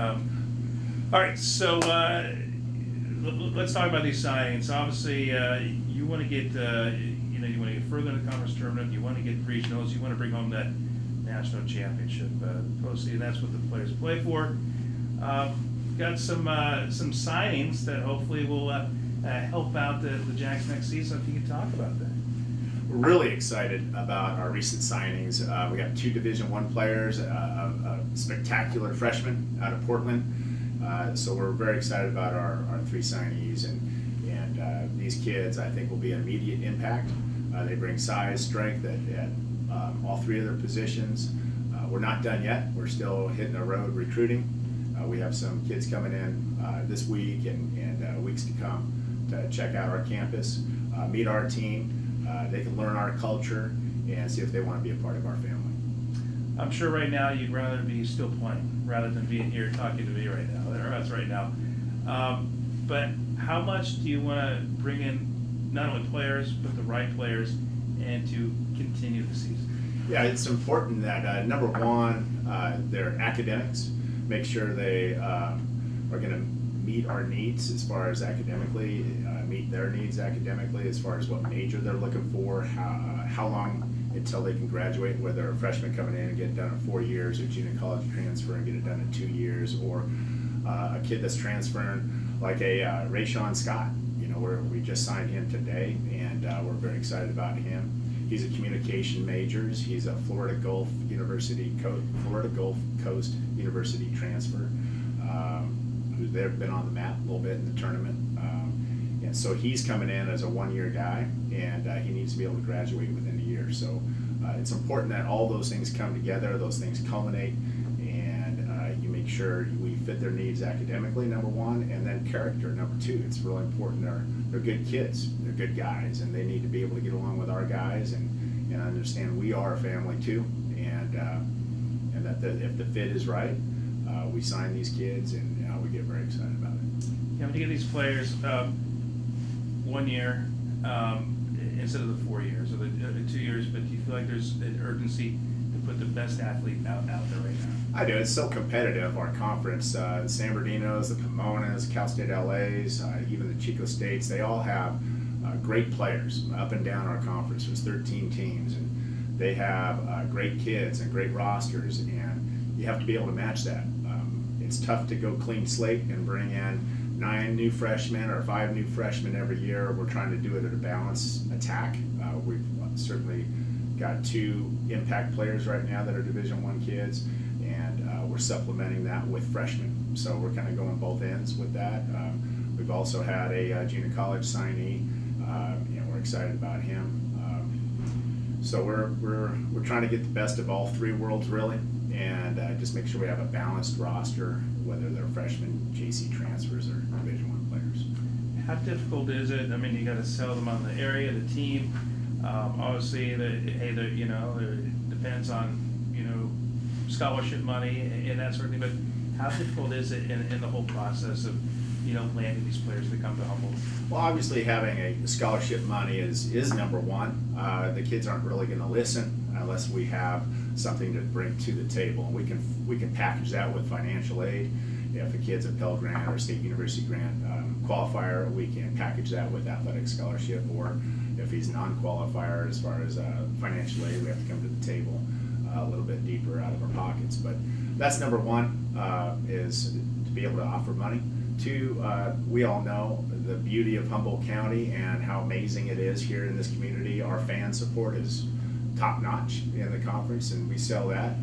All right, so let's talk about these signings. Obviously, you want to get, you want to get further in the conference tournament. You want to get regionals. You want to bring home that national championship postseason. That's what the players play for. Got some signings that hopefully will help out the Jacks next season. If you could talk about that. We're really excited about our recent signings. We got 2 Division I players, a spectacular freshman out of Portland. So we're very excited about our 3 signees, and these kids I think will be an immediate impact. They bring size, strength at all 3 of their positions. We're not done yet. We're still hitting the road recruiting. We have some kids coming in this week and weeks to come to check out our campus, meet our team. They can learn our culture and see if they want to be a part of our family. I'm sure right now you'd rather be still playing rather than being here talking to me right now, or us right now. But how much do you want to bring in not only players, but the right players, and to continue the season? Yeah, it's important that, number one, their academics, make sure they are going to meet our needs as far as academically, meet their needs academically as far as what major they're looking for, how long until they can graduate, whether a freshman coming in and get it done in 4 years, or junior college transfer and get it done in 2 years, or a kid that's transferring like a Rayshawn Scott. We just signed him today, and we're very excited about him. He's a communication majors. He's a Florida Gulf Coast University transfer. They've been on the map a little bit in the tournament. And so he's coming in as a 1-year guy, and he needs to be able to graduate within a year. So it's important that all those things come together, those things culminate, and you make sure we fit their needs academically, number one, and then character, number 2. It's really important. They're good kids, they're good guys, and they need to be able to get along with our guys and understand we are a family too, and that if the fit is right, we sign these kids, and we get very excited about it. You know, to get these players 1 year instead of the 4 years or the 2 years, but do you feel like there's an urgency to put the best athlete out there right now? I do. It's so competitive, our conference. The San Bernardinos, the Pomonas, Cal State LAs, even the Chico States, they all have great players up and down our conference. There's 13 teams, and they have great kids and great rosters, and you have to be able to match that. It's tough to go clean slate and bring in 9 new freshmen or 5 new freshmen every year. We're trying to do it at a balanced attack. We've certainly got 2 impact players right now that are Division I kids, and we're supplementing that with freshmen. So we're kind of going both ends with that. We've also had a junior college signee. We're excited about him. So we're trying to get the best of all 3 worlds, really, and just make sure we have a balanced roster, whether they're freshmen, JC transfers, or Division I players. How difficult is it? I mean, you got to sell them on the area, the team. Obviously, it depends on scholarship money and that sort of thing. But how difficult is it in the whole process of landing these players that come to Humboldt? Well, obviously, having a scholarship money is number one. The kids aren't really going to listen unless we have something to bring to the table. We can package that with financial aid. If a kid's a Pell Grant or State University Grant qualifier, we can package that with athletic scholarship. Or if he's non-qualifier, as far as financial aid, we have to come to the table a little bit deeper out of our pockets. But that's number one, is to be able to offer money. 2, we all know the beauty of Humboldt County and how amazing it is here in this community. Our fan support is top notch in the conference, and we sell that.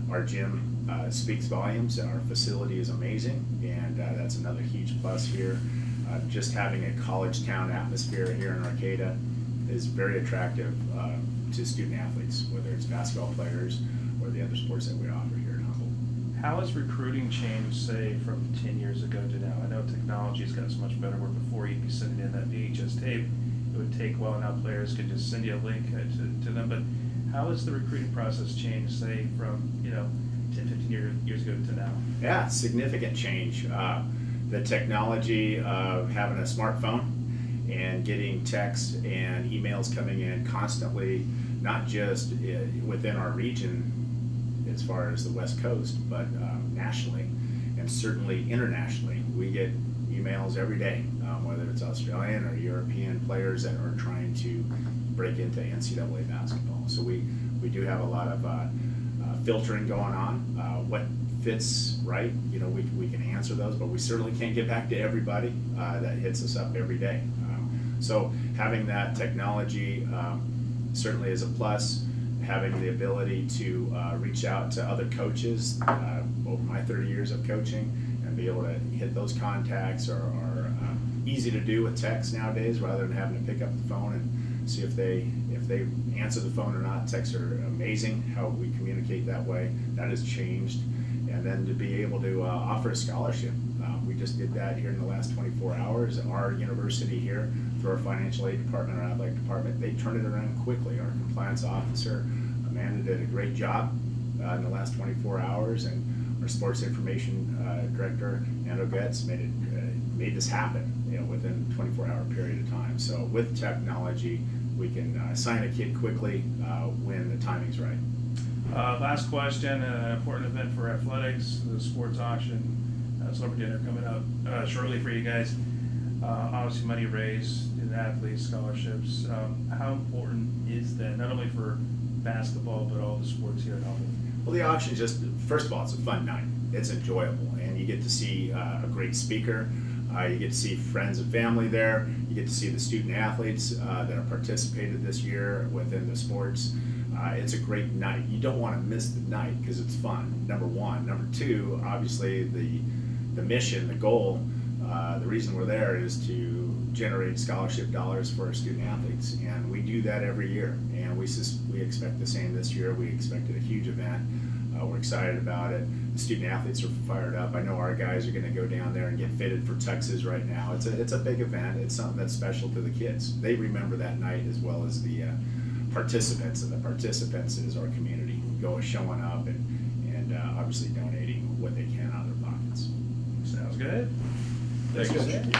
Our gym speaks volumes. Our facility is amazing, and that's another huge plus here. Just having a college town atmosphere here in Arcata is very attractive to student athletes, whether it's basketball players or the other sports that we offer here in Humboldt. How has recruiting changed, say, from 10 years ago to now? I know technology's gotten so much better, where before you'd be sending in that VHS tape, it would take, well, now players could just send you a link to them. But how has the recruiting process changed, say, from 10, 15 years ago to now? Yeah, significant change. The technology of having a smartphone and getting texts and emails coming in constantly, not just within our region as far as the West Coast, but nationally. and certainly internationally. We get emails every day, whether it's Australian or European players that are trying to break into NCAA basketball. So we do have a lot of filtering going on. What fits right, we can answer those, but we certainly can't get back to everybody that hits us up every day. So having that technology certainly is a plus. Having the ability to reach out to other coaches over my 30 years of coaching and be able to hit those contacts are easy to do with text nowadays, rather than having to pick up the phone and see if they answer the phone or not. Texts are amazing how we communicate that way. That has changed. And then to be able to offer a scholarship. We just did that here in the last 24 hours. Our university here, through our financial aid department, our athletic department, they turned it around quickly. Our compliance officer, Amanda, did a great job in the last 24 hours, and our sports information director, Ando Getz, made this happen within a 24-hour period of time. So with technology, we can sign a kid quickly when the timing's right. Last question, an important event for athletics, the sports auction, celebrity dinner coming up shortly for you guys. Obviously money raised in athletes, scholarships. How important is that, not only for basketball, but all the sports here at Humboldt? Well, the auction first of all, it's a fun night. It's enjoyable, and you get to see a great speaker. You get to see friends and family there. You get to see the student athletes that have participated this year within the sports. It's a great night. You don't want to miss the night because it's fun, number one. Number two, obviously the mission, the goal, the reason we're there is to generate scholarship dollars for our student athletes, and we do that every year, and we expect the same this year. We expected a huge event. We're excited about it. The student athletes are fired up. I know our guys are going to go down there and get fitted for Texas right now. It's a big event. It's something that's special to the kids. They remember that night as well as the participants, and the participants is our community showing up and obviously donating what they can out of their pockets. Sounds good. Thanks, Coach.